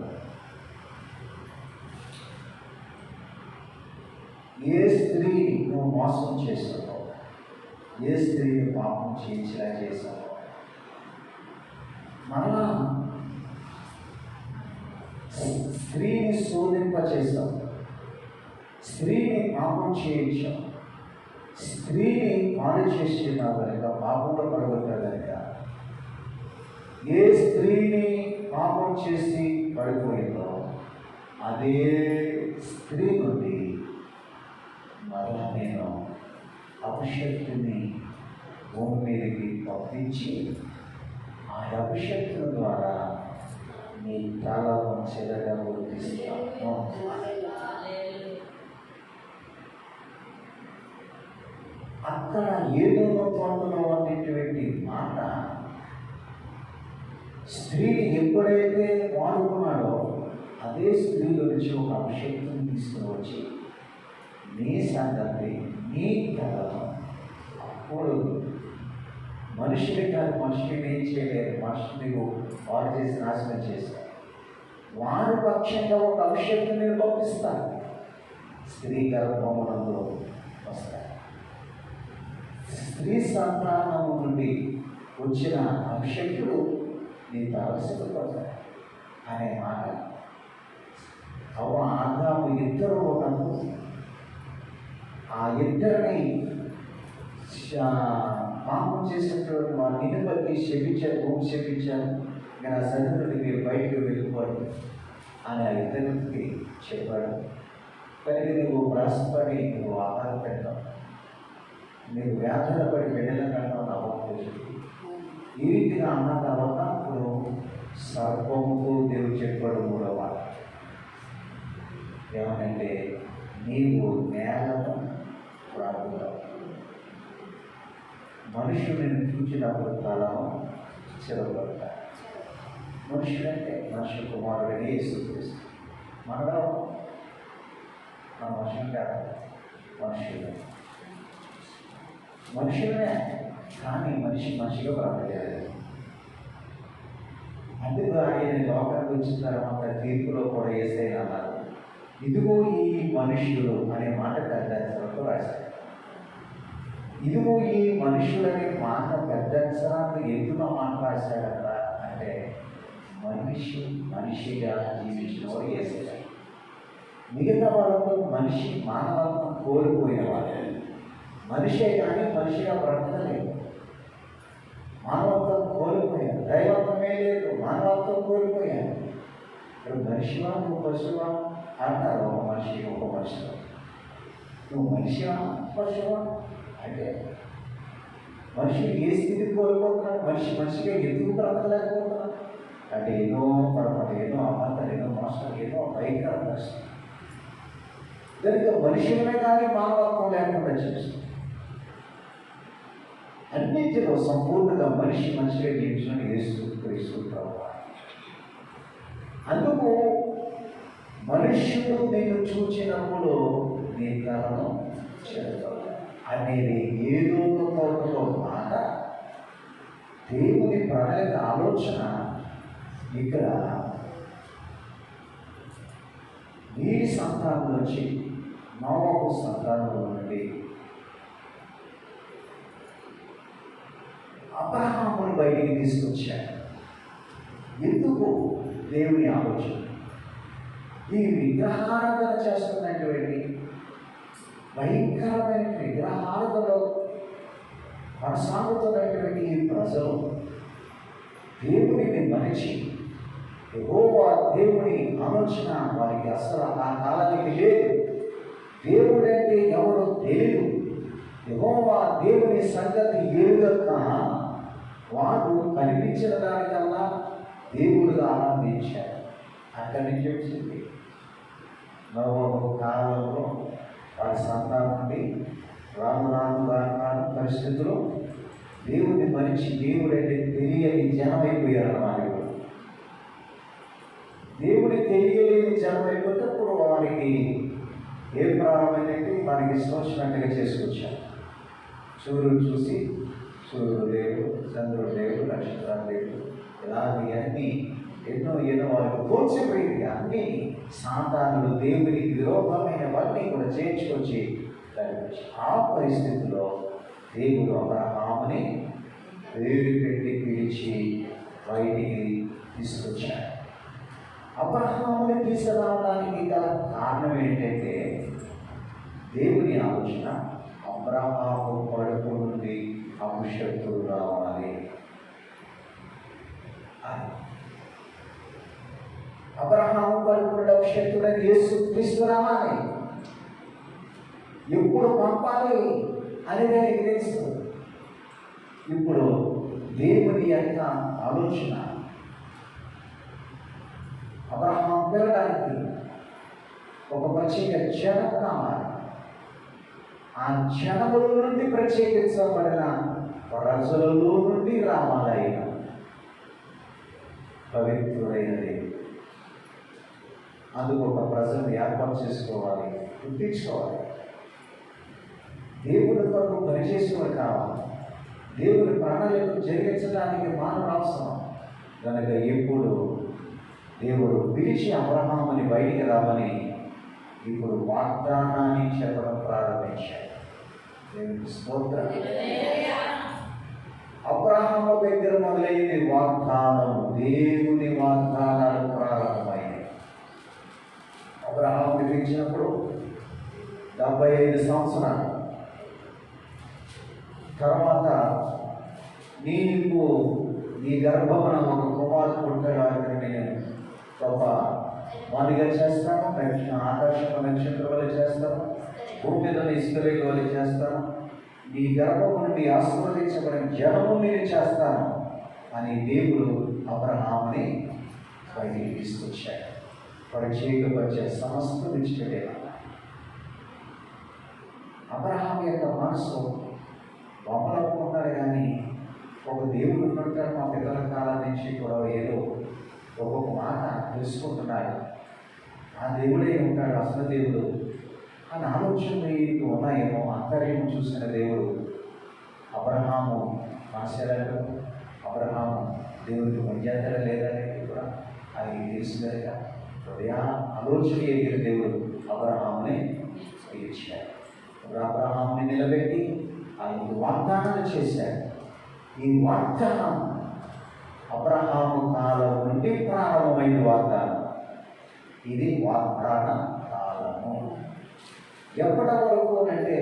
ఏ స్త్రీ నువ్వు మోసం చేస్తావు, ఏ స్త్రీని పాపం చేయించేలా చేసావు. మరలా స్త్రీని శోధింపచేసావు, స్త్రీని పాపం చేయించావు, స్త్రీని పాడు చేస్తున్నావు కనుక, పాపంలో పడగొట్టావు కనుక. ఏ స్త్రీని పాపం చేసి పడిపోయిందో అదే స్త్రీ నుండి మరలా నేను అభిషక్తిని భూమి మీదకి పంపించి ఆ అభిషక్తుల ద్వారా నీ తలను చెదగా గుర్తిస్తాను. అక్కడ ఏదో తోటలో అనేటువంటి మాట స్త్రీని ఎప్పుడైతే వాడుకున్నాడో అదే స్త్రీలో నుంచి ఒక అభిషేకం తీసుకుని వచ్చి నీ సంగతి, నీ తలను, అప్పుడు మనుషులే కాదు, మనుషుని ఏం చేయలేదు, మనుషుని వారు చేసి నాశనం చేశారు. వారి పక్షంగా ఒక అభిషేకం నేను పంపిస్తాను. స్త్రీ గర్భమునందు వస్తాయి. స్త్రీ సంతానము నుండి వచ్చిన అభిషక్తుడు నీ తలసిపోతాడు అనే మాట అవ్వ ఆదాము ఇద్దరు ఉన్నప్పుడు ఆ ఇద్దరిని పాపం చేసినటువంటి వారు నిన్ను బట్టి శపించారు, భూమి శపించారు, నేను ఆ సరి నుండి మీరు బయటకు వెళ్ళిపోండి అని ఆ ఇద్దరికి చెప్పాడు. కానీ నువ్వు ప్రయాసపడి నువ్వు ఆహారం పెట్టావు, నీకు వ్యాధుల పడి వెళ్ళిన కంటే అవ్వలేదు. ఈ రీతిగా అన్న తర్వాత ఇప్పుడు సర్పముతో దేవుడు చెప్పాడు మూడవ మాట ఏమనంటే నీవు నేలను ప్రార్థన. మనుషులను చూసినప్పుడు తలను చెరగొడతాడు. మనుషులంటే మనుషు కుమారుడు యేసుక్రీస్తు. మనలో మన మనుషులు కాదు, మనుషులనే కానీ మనిషిగా బ్రతకలేదు. అందుకు ఆయన లోకానికి వచ్చిన తర్వాత తీర్పులో కూడా యేసయ్య అన్నారు, ఇదిగో ఈ మనుషులు అనే మాట పెద్ద రాశారు. ఇదిగో ఈ మనుషులనే మాట పెద్ద అక్షరాలు ఎందుకు మాట రాశాడట అంటే మనిషిగా జీవించిన వాడు యేసయ్య. మిగతా వాళ్ళతో మనిషి మానవత్వం కోల్పోయిన వాళ్ళు, మనిషే కానీ మనిషిగా బ్రతకలేదు. మానవత్వం కోల్పోయారు, దైవత్వమే లేదు, మానవత్వం కోల్పోయారు. ఇప్పుడు మనిషివా నువ్వు పశువా అంటారు. ఒక మనిషి నువ్వు మనిషివా పశువా అంటే మనిషి ఏ స్థితి కోల్పోతున్నాడు, మనిషిగా ఎందుకు బ్రతకలేకపోతున్నాడు అంటే ఎన్నో పొరపాటు, ఎన్నో అబద్ధాలు, ఎన్నో మోసాలు, ఎన్నో భయంకర కష్టం. దానికి మనుషులనే కానీ మానవత్వం లేకుండా చేస్తుంది. అన్నింటిలో సంపూర్ణంగా మనిషిగా జీవించిన యేసుక్రీస్తు ప్రభువు. అందుకు మనుష్యుడు నిన్ను చూచినప్పుడు నీ తలను చెరగొడతాడు అనేది ఏదో ఒక మాట. దేవుని ప్రణాళిక ఆలోచన ఇక్కడ వీరి సంతానం నుంచి నోవహు సంతానంలో నుండి అబ్రహామును బయటికి తీసుకొచ్చాడు. ఎందుకు దేవుని ఆలోచన? ఈ విగ్రహారాధన చేస్తున్నటువంటి భయంకరమైన విగ్రహారాధనలో కొనసాగుతున్నటువంటి ఈ ప్రజలు దేవుడిని మరిచి యెహోవా దేవుని ఆలోచన వారికి అసలు ఆ కాలానికి లేదు. దేవుడంటే ఎవరో తెలియదు. యెహోవా దేవుని సంగతి ఎరుగక వాడు కనిపించిన దానికల్లా దేవుడుగా ఆనందించారు. అక్కడి నుంచి వచ్చింది నోవహు కాలంలో వాడి సంతానం నుండి రాను పరిస్థితుల్లో దేవుడిని మరిచి దేవుడంటే తెలియని జనం అయిపోయారు. వారికి దేవుడి తెలియలేని జనం అయిపోయినప్పుడు వారికి ఏ ప్రారంభమైనట్టు వారికి ఇష్టం వచ్చినట్టుగా చేసుకొచ్చారు. సూర్యుడు చూసి సూర్యుడు దేవుడు, చంద్రుడు దేవుడు, నక్షత్రాలు దేవుడు, ఇలాంటి అన్నీ ఎన్నో వారికి పోల్చిపోయింది. అన్ని సాతానులు దేవునికి విరోధమైనవన్నీ కూడా చేర్చుకొచ్చి ఆ పరిస్థితిలో దేవుడు అబ్రహాముని వేరు పెట్టి పిలిచి బయటికి తీసుకొచ్చాడు. అబ్రహాముని తీసుకురావడానికి గల కారణం ఏంటంటే దేవుని ఆలోచన అబ్రహాము కడుపు నుండి అభిషక్తుడు రావాలి. అబ్రహాము కడుపు నుండి అభిషక్తుడని యేసుక్రీస్తు రావాలి. ఎప్పుడు పంపాలి అని దానికి తెలుసు. ఇప్పుడు దేవుని యొక్క ఆలోచన అబ్రహాము పెరగడానికి ఒక ప్రత్యేక జనం కావాలి. ఆ జనముల నుండి ప్రత్యేకించబడిన ప్రజలలో నుండి రావాలైన పవిత్రుడైన దేవుడు. అందుకు ఒక ప్రజలను ఏర్పాటు చేసుకోవాలి, గుర్తించుకోవాలి. దేవుడి కొరకు పనిచేసేవాడు కావాలి. దేవుడి ప్రణాళికను జరిగించడానికి మానవుడు అవసరం. కనుక ఎప్పుడు దేవుడు పిలిచి అబ్రహాముని బయటికి రామని ఇప్పుడు వాగ్దానాన్ని చెప్పడం ప్రారంభించాడు. దేవునికి స్తోత్రం. అబ్రహాము దగ్గర మొదలైంది వాగ్దానం. దేవుని వాగ్దానాలు ప్రారంభమైంది. అబ్రహాముని పిలిచినప్పుడు 75 సంవత్సరాలు తర్వాత నీకు నీ గర్భమున ఒక కుమారుడు పుట్టగానే నేను గొప్ప వాడిగా చేస్తాను, ఆకర్షణ నక్షత్రం వల్ల చేస్తాను, భూమి మీద ఇసుకరేఖ వల్ల చేస్తాను, నీ గర్భము నుండి ఆశీర్వదించబడిన జనము నేను చేస్తాను అని దేవుడు అబ్రహాముని బయటికి తీసుకొచ్చాడు. పరిచయపరిచే సమస్త విడిచిపెట్టేలా అబ్రహాం యొక్క మనసు బొమ్మలనుకుంటాడు, కానీ ఒక దేవుడు ఉన్నట్టు మా పిల్లల కాలం నుంచి కూడా ఏదో ఒక్కొక్క మాట తెలుసుకుంటున్నాడు. ఆ దేవుడే ఉంటాడు అసలు దేవుడు అని ఆలోచనలు ఉన్నాయేమో. అంతర్యం చూసిన దేవుడు అబ్రహాము మనసులకు అబ్రహాము దేవుడికి మర్యాద లేదనేది కూడా ఆయనకి తెలుసు కనుక హృదయ ఆలోచన ఎగిన దేవుడు అబ్రహాముని పిలిచాడు. అబ్రహాముని నిలబెట్టి ఆయనకు వాగ్దానాలు చేశాడు. ఈ వాగ్దానం అబ్రహాము కాలం నుండి ప్రారంభమైన వాగ్దానం. ఇది వాగ్దాన కాలము. ఎప్పటి వరకు అంటే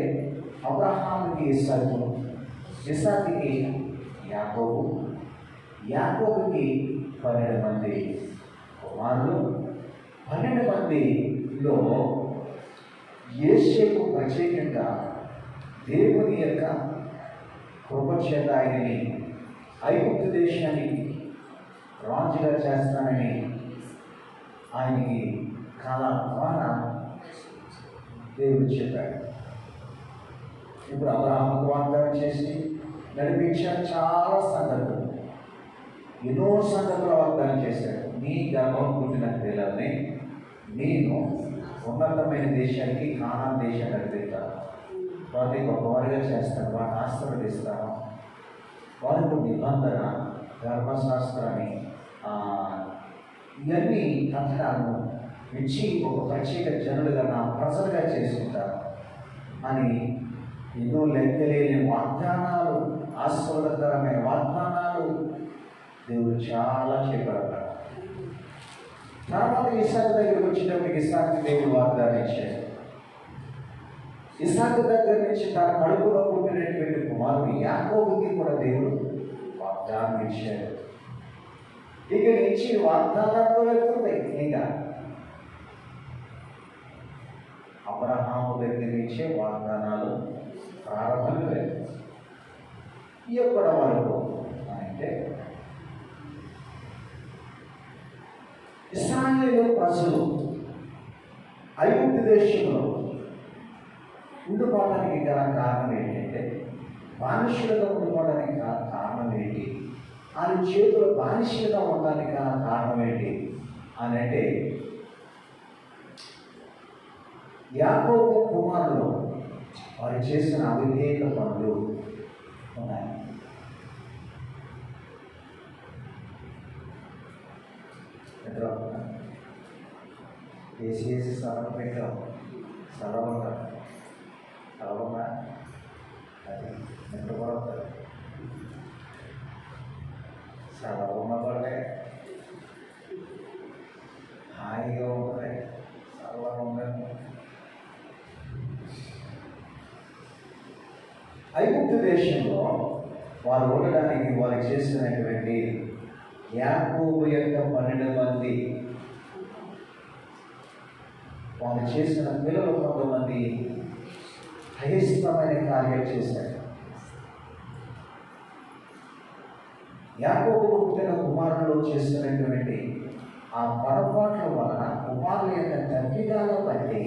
అబ్రహాముకి ఇస్సాకు, ఇస్సాకుకి యాకోబు, యాకోబుకి 12 మంది కుమారులు. 12 మందిలో యోసేపు ప్రత్యేకంగా దేవుని యొక్క కృపచేత ఆయనని ఐగుప్తు దేశానికి రాజుగా చేస్తానని ఆయనకి కాలం ద్వారా దేవుడు చెప్పాడు. ఇప్పుడు అబ్రహాముకు వాగ్దానం చేసి నడిపించాడు. చాలా సంగతులు, ఎన్నో సంగతులు వాగ్దానం చేశాడు. నీ గర్భం పుట్టిన పిల్లల్ని నేను ఉన్నతమైన దేశానికి, కానాన్ దేశాన్ని నడిపిస్తాను, వారిని గొప్పవారిగా చేస్తాను, వారిని ఆశీర్వదిస్తాను, వారికి నిబంధన, ధర్మశాస్త్రాన్ని ఇవన్నీ కథనాలను ఇచ్చి ఒక ప్రత్యేక జనులుగా నా ప్రజలుగా చేసుకుంటాను అని ఎన్నో లెక్కలేని వాగ్దానాలు, ఆశీర్వాదకరమైన వాగ్దానాలు దేవుడు చాలా చేపడతాడు. తర్వాత ఇస్సాకు దగ్గరికి వచ్చేటప్పటికి ఇస్సాకు దేవుడు వాగ్దానం ఇచ్చాడు. ఇస్సాకు దగ్గర నుంచి తన కడుపులో పుట్టినటువంటి కుమారుడు యాకోబుకి కూడా దేవుడు వాగ్దానం ఇచ్చాడు. ఇక నుంచి వాగ్దానంతో వెళ్తుంది. ఇంకా అబ్రహాము దగ్గర నుంచే వాగ్దానాలు ప్రారంభమయ్యాయి. ఎప్పటి వరకు అంటే ఇశ్రాయేలు ప్రజలు ఐగుప్తు దేశంలో ఉండిపోవడానికి గల కారణం ఏంటంటే, బానిసలుగా ఉండిపోవడానికి గల కారణం ఏంటి, ఆయన చేతులు బానిసలుగా ఉండడానికి గల కారణం ఏంటి అని అంటే, యాకోబు కుమారులు వారు చేసిన అవిధేయత పనులు ఉన్నాయి. వేసి స్థలం పెట్టాం, స్థలంగా అది నిద్రపడతారు. స్థలం ఉన్నవాళ్ళే హాయిగా ఉంటుంది, స్థలం ఉండదు. ఐగుప్తు దేశంలో వారు ఉండడానికి వారు చేసినటువంటి యాకోబు యొక్క 12 మంది వారు చేసిన పిల్లలు కొంతమంది అయిష్టమైన కార్యాలు చేశారు. యాకోబు పుట్టిన కుమారులు చేసినటువంటి ఆ పొరపాట్ల వలన కుమారుల యొక్క తప్పిదాల బట్టి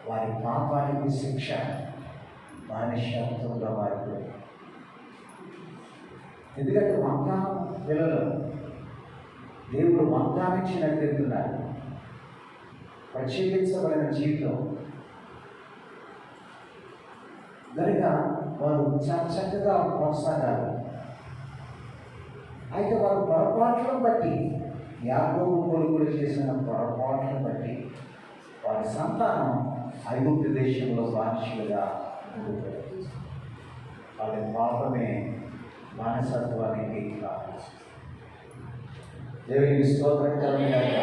వారి పాపానికి శిక్ష బానిసత్వంగా మారిపోయింది. ఎందుకంటే వాగ్దానం పిల్లలు దేవుడు వాగ్దానించినట్టు వెళ్తున్నారు. ప్రత్యేకించబడిన జీవితం కనుక వారు చాలా చక్కగా కొనసాగాలి. అయితే వారు పొరపాట్లను బట్టి, యాకోబు కొడుకులు చేసిన పొరపాట్లను బట్టి వారి సంతానం ఐగుప్తు దేశంలో బానిసలుగా వాళ్ళ పాపమే మానసత్వానికి కారణం. దేవునికి స్తోత్రం కలుగుగాక.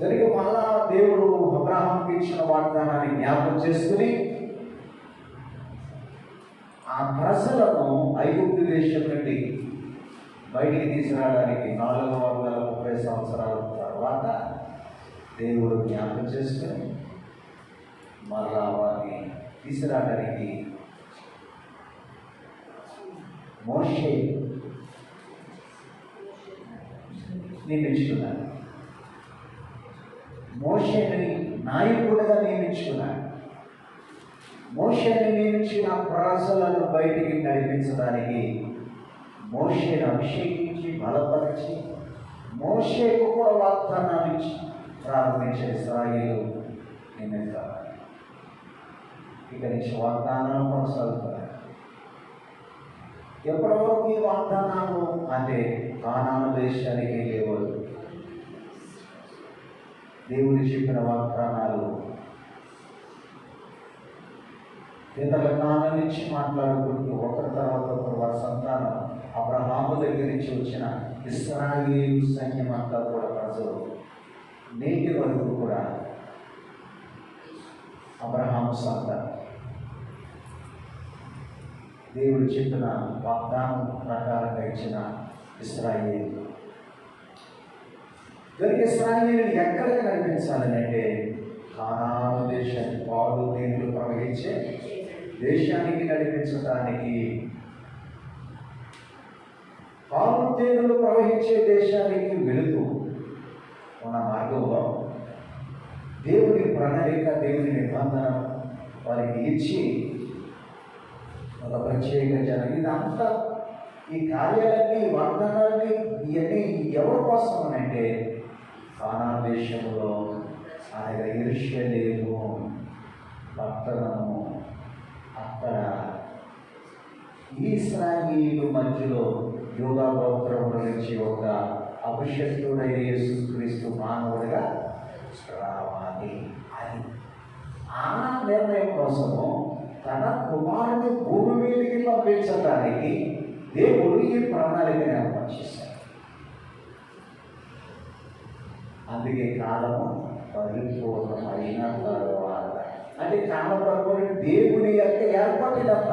జరిగి మళ్ళా దేవుడు అబ్రహాంకి ఇచ్చిన వాగ్దానాన్ని జ్ఞాపకం చేసుకుని ఆ ప్రజలను ఐగుప్తు దేశం నుండి బయటికి తీసుకురావడానికి 430 సంవత్సరాల తర్వాత దేవుడు జ్ఞాపకం చేసుకుని మళ్ళా వారిని తీసుకురావడానికి మోషే నియమించుకున్నాడు. మోషేని నాయకుడిగా నియమించుకున్నాడు. మోషేని నియమించిన ప్రజలను బయటికి నడిపించడానికి మోషేను అభిషేకించి బలపరిచి మోషేకు కూడా వాగ్దానాలు ఇచ్చి ప్రారంభించే ఇశ్రాయేలు నియమిస్తారు. ఇక నుంచి వాగ్దానాలు కొనసాగుతారు. ఎప్పటి వరకు ఈ వాగ్దానాలు అంటే కానాను దేశానికి లేవదు. దేవుడు చెప్పిన వాగ్దానాలు ఇతరుల కాలం నుంచి మాట్లాడుకుంటూ ఒకరి తర్వాత ఒకరు వారి సంతానం అబ్రహాము దగ్గర నుంచి వచ్చిన ఇశ్రాయేలు సైన్యం అంతా కూడా ప్రజలు నేటి వరకు కూడా అబ్రహాము సంతానం దేవుడు చెప్పిన వాగ్దానం ప్రకారంగా ఇచ్చిన ఇశ్రాయేలు. జరిగే ఇశ్రాయేలు ఎక్కడికి నడిపించాలని అంటే కానాను దేశాన్ని పాలు తేనెలు ప్రవహించే దేశానికి నడిపించడానికి, పాలు తేనెలు ప్రవహించే దేశానికి వెళుతూ ఉన్న మార్గంలో దేవుని ప్రణాళిక, దేవుని నిబంధన వారికి ఇచ్చి ఒక ప్రత్యేక జనం ఇదంతా ఈ కార్యాలన్నీ వాగ్దానాలన్నీ ఇవన్నీ ఎవరి కోసం అంటే కానాను దేశంలో ఆయన యెరూషలేము పట్టణము అక్కడ ఇశ్రాయేలు మధ్యలో యూదా గోత్రముల నుంచి ఒక అభిషక్తుడైన యేసుక్రీస్తు మానవుడిగా రావాలి అని ఆ నిర్ణయం కోసము తన కుమారుని భూమి మీదకి పంపించడానికి దేవుడు ఈ ప్రణాళికను ఏర్పాటు చేశాడు. అందుకే కాలము పరిపూర్ణమైన తరువాత అంటే కాలం పరిపూర్ణ దేవుని యొక్క ఏర్పాటు తప్ప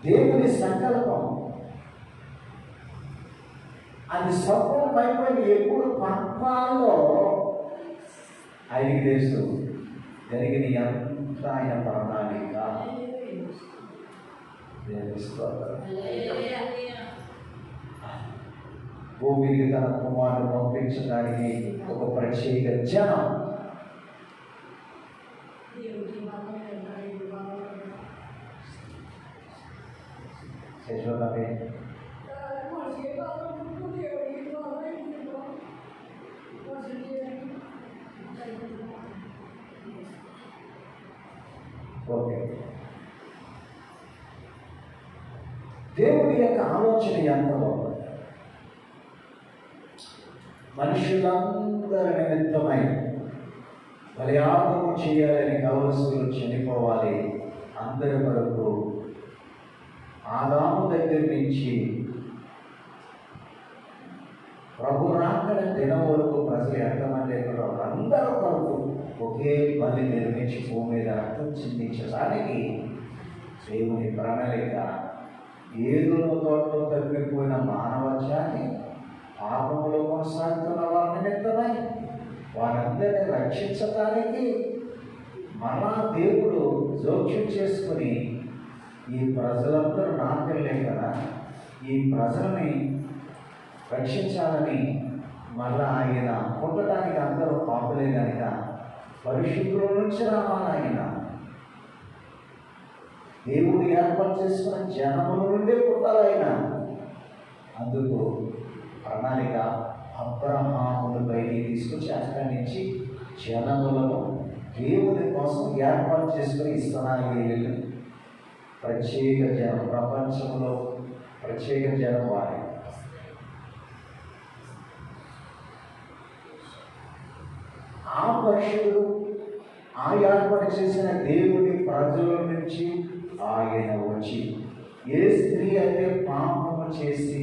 దేవుని సంకల్పం అది సంపూర్ణమైపోయింది. ఎప్పుడు పంపాలో ఆయనకి తెలుసు. జరిగిన ఎంత ఆయన ప్రణాళిక భూమికి తన కుమారుడు పంపించడానికి ఒక ప్రత్యేక జనం ఓకే. దేవుడి యొక్క ఆలోచన ఎంత బాగుంది. మనుషులందరి నిమిత్తమై బలియాగము చేయాలని కవలసులు చనిపోవాలి. అందరి వరకు ఆదాము దగ్గర నుంచి ప్రభు రాకడ దినం వరకు ప్రజలు ఎంతమంది అందరూ కొరకు ఒకే బలి నిర్మించి భూమి మీద రక్తం చిందించడానికి దేవుని ప్రణాళిక. ఏదులో తోటలో తప్పిపోయిన మానవత్వాన్ని పాపములో కొనసాగుతున్న వారిని నిమిత్తమై వారందరినీ రక్షించడానికి మరలా దేవుడు జోక్యం చేసుకుని ఈ ప్రజలందరూ నా పిల్లలే కదా, ఈ ప్రజల్ని రక్షించాలని మళ్ళా ఆయన పుట్టడానికి అందరూ పాపులే కనుక పరిశుద్ధుల నుంచి రావాలి. ఆయన దేవుడు ఏర్పాటు చేసుకున్న జనముల నుండే పుట్టాలైనా. అందుకు ప్రణాళిక అబ్రహామును బయటికి తీసుకొచ్చి అక్కడి నుంచి జనములను దేవుని కోసం ఏర్పాటు చేసుకుని ఇశ్రాయేలు ప్రత్యేక జనం, ప్రపంచంలో ప్రత్యేక జనం వారి. ఆ పరిశుద్ధుడు ఆ ఏర్పాటు చేసిన దేవుని ప్రజల నుంచి ఆయన వచ్చి, ఏ స్త్రీ అయితే పాపము చేసి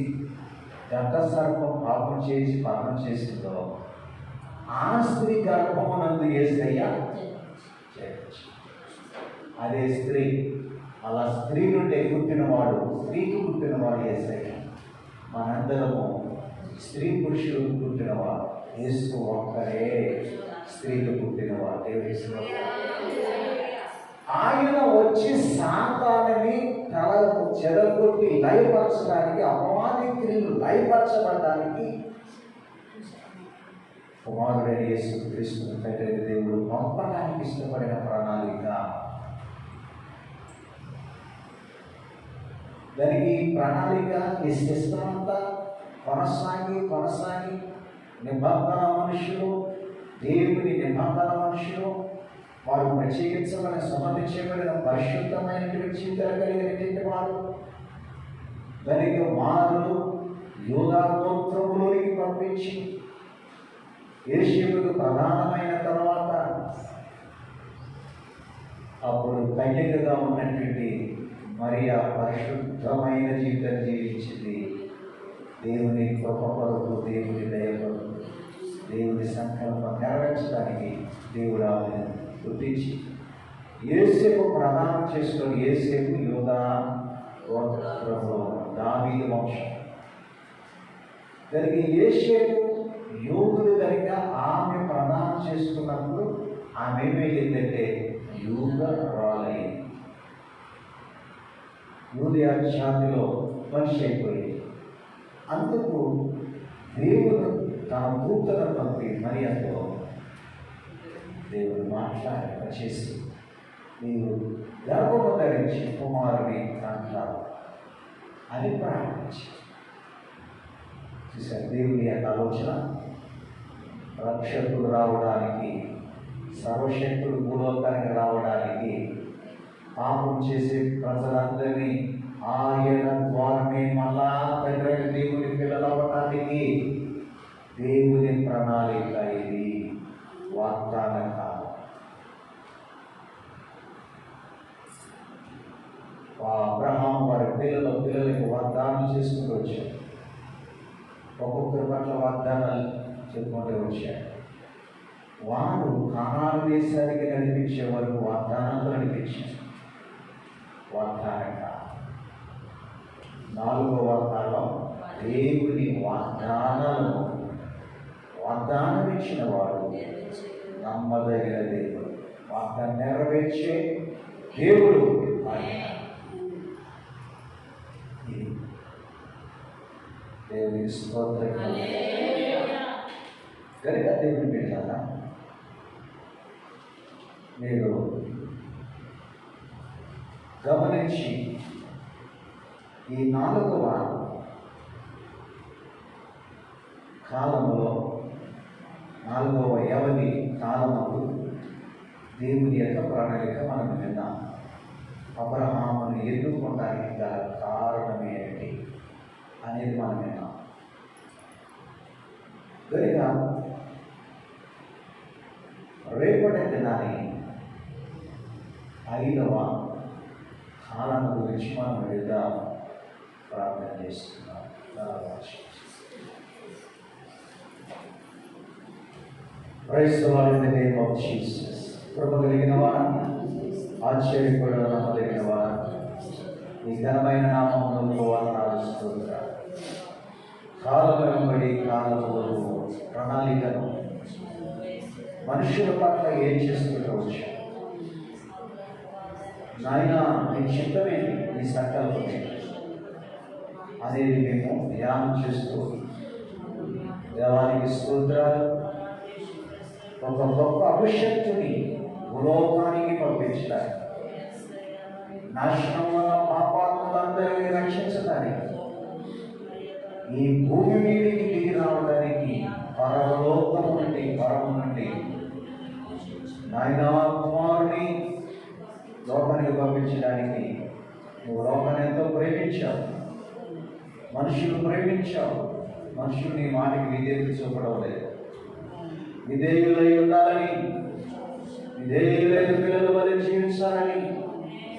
గత సర్పం పాపం చేసి పాపం చేసిందో ఆ స్త్రీ గర్భమునందు యేసయ్య చేర్చి, అదే స్త్రీ, అలా స్త్రీ నుండి పుట్టినవాడు, స్త్రీకి పుట్టినవాడు యేసయ్య. మనందరము స్త్రీ పురుషులకు పుట్టినవాడు, యేసు ఒక్కరే స్త్రీకి పుట్టినవాడు. దేవుడు ఆయన వచ్చి సాతానుని తలకు చెదగొట్టి లయపరచడానికి, అపవాది క్రియలు లయపరచబడడానికి కుమారుడైన యేసు క్రీస్తుని తండ్రి దేవుడు పంపడానికి ఇష్టపడిన ప్రణాళిక. దానికి ప్రణాళిక ఈ సిస్టమంతా కొనసాగి నిబంధన మనుషులు, దేవుని నిబంధన మనుషులు, వారు ప్రత్యేకించబడిన సమర్థించబడిన పరిశుద్ధమైనటువంటి జీవితాలు కలిగినటువంటి వారు, దానికి వారు యూదా గోత్రములోనికి పంపించి యేషూకు ప్రధానమైన తర్వాత అప్పుడు కన్యకగా ఉన్నటువంటి మరియా పరిశుద్ధమైన జీవితం జీవించింది. దేవుని కృప కొరకు, దేవుని దయ కొరకు, దేవుని సంకల్పం నెరవేర్చడానికి దేవుడు ఆమెను గుర్తించి యేసేపు ప్రదానం చేసుకొని, యేసేపు యూదా గోత్రంలో దావీదు వంశం దానికి యేసేపు యూదులు కనుక ఆమె ప్రదానం చేసుకున్నప్పుడు ఆమె ఏమైందంటే యూదురాలైంది. యూదయ జాతిలో మనిషి అయిపోయింది. అందుకు దేవుడు తన దూతను పంపి మరియతో దేవుడు చేసి, నీవు గర్భము ధరించి కుమారుని అంటారు అని ప్రారంభించి చూసారు. దేవుని యొక్క ఆలోచన రక్షకుడు రావడానికి, సర్వశక్తుడు భూలోకానికి రావడానికి, పాపం చేసే ప్రజలందరినీ ఆయన ద్వారమే మళ్ళా తండ్రి దేవుని పిల్లలు అవ్వడానికి దేవుని ప్రణాళిక. ఇది వాగ్దాన కాలం. అబ్రహాం వారి పిల్లలకి వాగ్దానం చేసుకుంటూ వచ్చాడు. ఒక్కొక్కరి పట్ల వాగ్దానాలు చెప్పుకుంటూ వచ్చాడు. వారు కానాను దేశానికి నడిపించే వరకు వాగ్దానాలు నడిపించారు. వాగ్దానం కాలం. 4వ కాలం దేవుని వాగ్దానం ఇచ్చిన వాడు నమ్మదగిన దేవుడు, వాగ్దానం నెరవేర్చే దేవుడు ఆయన. దేవుని స్తోత్రం. కనుక దేవుని బిడ్డలారా, మీరు గమనించి ఈ 4వ కాలంలో, 4వ వ్యవధి కాలముకు దేవుని యొక్క ప్రణాళిక మనం విన్నాం. అబ్రహామును ఎన్నుకోవడానికి గల కారణం ఏంటి అనేది మనం విన్నాం. కనుక రేపటి దినాన్ని 5వ కాలం గురించి మనం వెళ్దాం. ప్రార్థన చేస్తున్నాం. Praise the Lord in the name of Jesus. కృప కలిగిన వారు, ఆశ్చర్యపడ నమ్మదగిన వారు, ఈ ఘనమైన నామములో స్తోత్రాలు. కాలం వెంబడి కాలంలో ప్రణాళికను మనుషుల పట్ల ఏం చేసుకుంటూ వచ్చాం. నాయన, నీ చిత్తమేంటి, నీ సంకల్పం అనేది మేము ధ్యానం చేస్తూ దేవానికి స్తోత్రాలు. ఒక గొప్ప అభిషక్తుని భూలోకానికి పంపించడానికి, నాశనం వల్ల పాపాత్ములందరినీ రక్షించడానికి, ఈ భూమి మీదకి దిగి రావడానికి పరలోకము నుండి, పరము నుండి నాయనా కుమారుని లోకానికి పంపించడానికి నువ్వు లోకాన్ని ఎంతో ప్రేమించావు, మనుషులు ప్రేమించావు. మనుషులు నీ మాటకి విధేయత చూపడం లేదు. విధేయులై ఉండాలని, విధేయులైన పిల్లల వల్ల జీవించాలని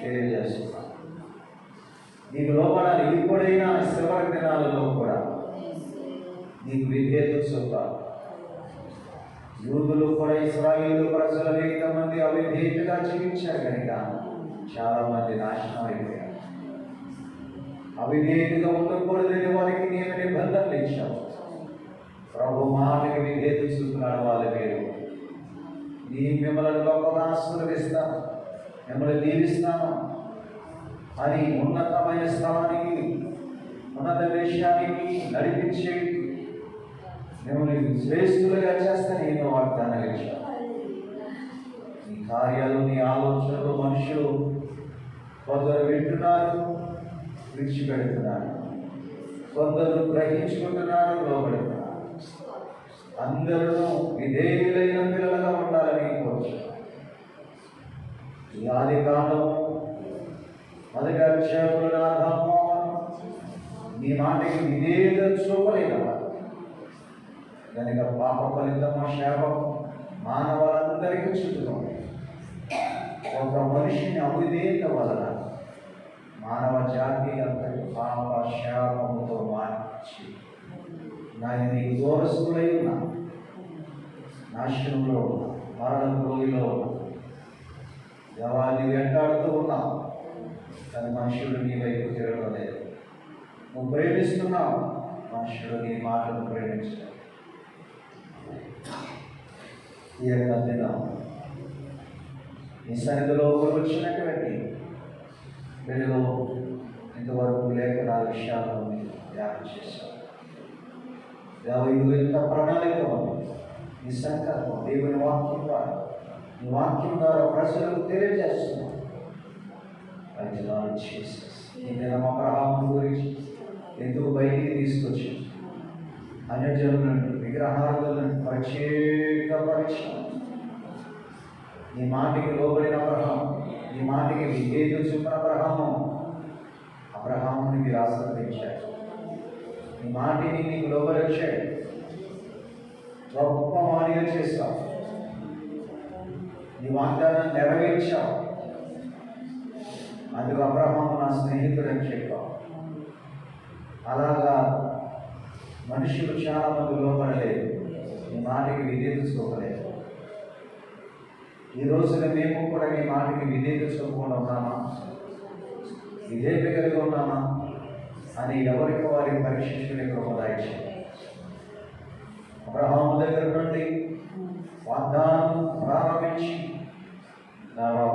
తెలియజేస్తున్నాను. నీకు లోపడాలి. ఇప్పుడైనా చివరి దినాలలో కూడా నీకు విధేయత చూపాలి. యూదులు కూడా, ఇశ్రాయేలు ప్రజలు అనేక మంది అవిధేయతగా జీవించారు కనుక చాలా మంది నాశనం అయిపోయారు. అవిధేయతగా ఉండకూడదని వారికి నేను నిబంధనలు ఇచ్చావు. ప్రభు మాటకి విధేయత చూపుతున్నాడు. వాళ్ళు మీరు మిమ్మల్ని గొప్పగా ఆశీర్వదిస్తాను, మిమ్మల్ని దీవిస్తాను అని ఉన్నతమైన స్థానానికి, ఉన్నత విషయానికి నడిపించి మిమ్మల్ని శ్రేష్ఠులుగా చేస్తే నేను వాగ్దానాలు ఇచ్చాను. నీ కార్యాలు, నీ ఆలోచనలు మనుషులు కొందరు వింటున్నారు, విడిచిపెడుతున్నారు, కొందరు గ్రహించుకుంటున్నారు, లోబడుతున్నారు. అందరూ విధేయులైన పిల్లలుగా ఉండాలని కోరుచు. ఈ ఆది కాండము మొదటి అధ్యాయంలో నాథము నీ మాటకి విధేయత చూపలేదవా కనుక పాప ఫలితము శాపం మానవులందరికీ చుట్టుకుంది. ఒక మనిషిని అవిధేయత వలన మానవ జాతి అంతటి పాప శాపముతో మార్చి నేను నీకు దూరస్తులై ఉన్నా, నాశనంలో ఉన్నా, మరణ రోగిలో ఉన్నా, దేవాన్ని వెంటాడుతూ ఉన్నావు. కానీ మనుషులు నీ వైపు తిరగడం లేదు. నువ్వు ప్రేమిస్తున్నావు, మనుషులు నీ మాటను ప్రేమించడం. ఈ యొక్క దినం ఈ సన్నిధిలో వచ్చినటువంటి వీళ్ళలో ఇంతవరకు లేఖన విషయాలను ధ్యానం చేశారు. దేవుడు ఎంత ప్రణాళిక ఉంది, ఈ సంకల్పం దేవుని వాక్యం ద్వారా, ఈ వాక్యం ద్వారా ప్రజలకు తెలియజేస్తున్నాం. ఈ దినం అబ్రహాము గురించి ఎందుకు బయటికి తీసుకొచ్చి అన్యజనులను, విగ్రహాలను ప్రత్యేకపరిచి ఈ మాటికి లోబడిన అబ్రహాము, ఈ మాటికి విధేయత చూపిన అబ్రహాముని మీరు ఆశీర్వదించారు. ఈ మాటిని నీకు లోబడొచ్చాడు, గొప్ప వాణిగా చేస్తావు, నీ వాగ్దానాన్ని నెరవేర్చావు. అందుకు అబ్రహాము నా స్నేహితుడు అని చెప్పావు. అలాగా మనుషులు చాలా మంది లోపడలేదు, నీ మాటకి విధేయత చూపలేదు. ఈ రోజున మేము కూడా నీ మాటకి విధేయత చూపకుండా ఉన్నామా, విధేయత కలిగి ఉన్నామా అని ఎవరికి వారికి పరీక్షించుకునే కృపదాయించి అబ్రహాము దగ్గర నుండి వాగ్దానం ప్రారంభించి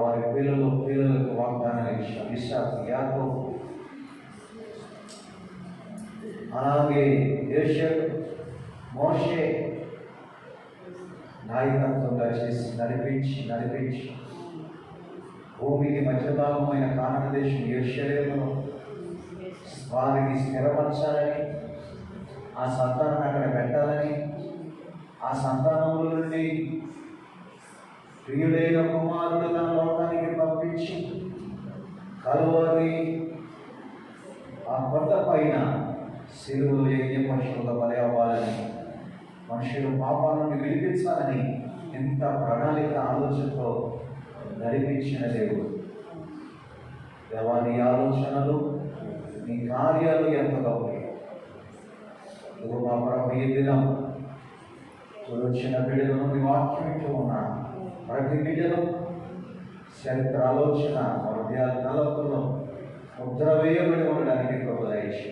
వారి పిల్లలకు వాగ్దానాలు ఇచ్చారు. ఇస్సాకు, యాకోబు, అలాగే యోసేపు, మోషే నాయకత్వంగా చేసి నడిపించి భూమికి మధ్యభాగమైన కానాను దేశం యెరూషలేములో వారికి స్థిరపరచాలని, ఆ సంతానాన్ని అక్కడ పెట్టాలని, ఆ సంతానంలో నుండి ప్రియుడైన కుమారుడు తన లోకానికి పంపించి కలువరి ఆ కొండ పైన శిలువలో యజ్ఞ పశువుల బలి అవ్వాలని, మనుషులు పాపాల నుండి విడిపించాలని ఎంత ప్రణాళిక ఆలోచనతో నడిపించిన దేవుడు. దేవాని ఆలోచనలు, నీ కార్యాలు ఎంతగా ఉన్నాయి. నువ్వు మా ప్రభు ఈ దినం వచ్చిన బిడ్డల నుండి వాక్యం ఇస్తూ ఉన్నాను. ప్రతి బిడ్డలు చరిత్ర ఆలోచన హృదయాల తలపుల్లో ముద్ర వేయబడి ఉండడానికి ప్రభుదయించి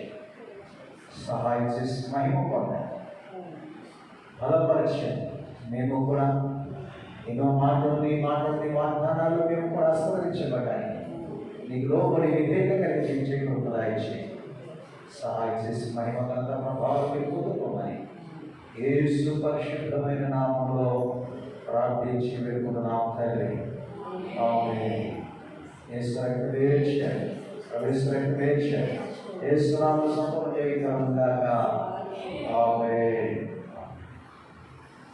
సహాయం చేసి మహిమ పొందాలి, బలపరిచాను. మేము కూడా ఎన్నో మాటల్ని వాగ్దానాలు మేము కూడా ఆస్వాదించబడ్డాయి. నీకు లోబడి విధేయత కలిగించే కృపదయించి సహాయం చేసి మహిమకంతా ప్రభావాన్ని పొందుకోమని యేసు పరిశుద్ధమైన నామంలో ప్రార్థించి వేడుకుంటున్నాం తండ్రి. ఆమేన్. యేసు రక్తం వేర్చాడు, యేసు రక్తం వేర్చాడు. యేసు నామములో సంపూర్ణ జయకరం గాక. ఆమేన్.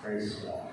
Praise God.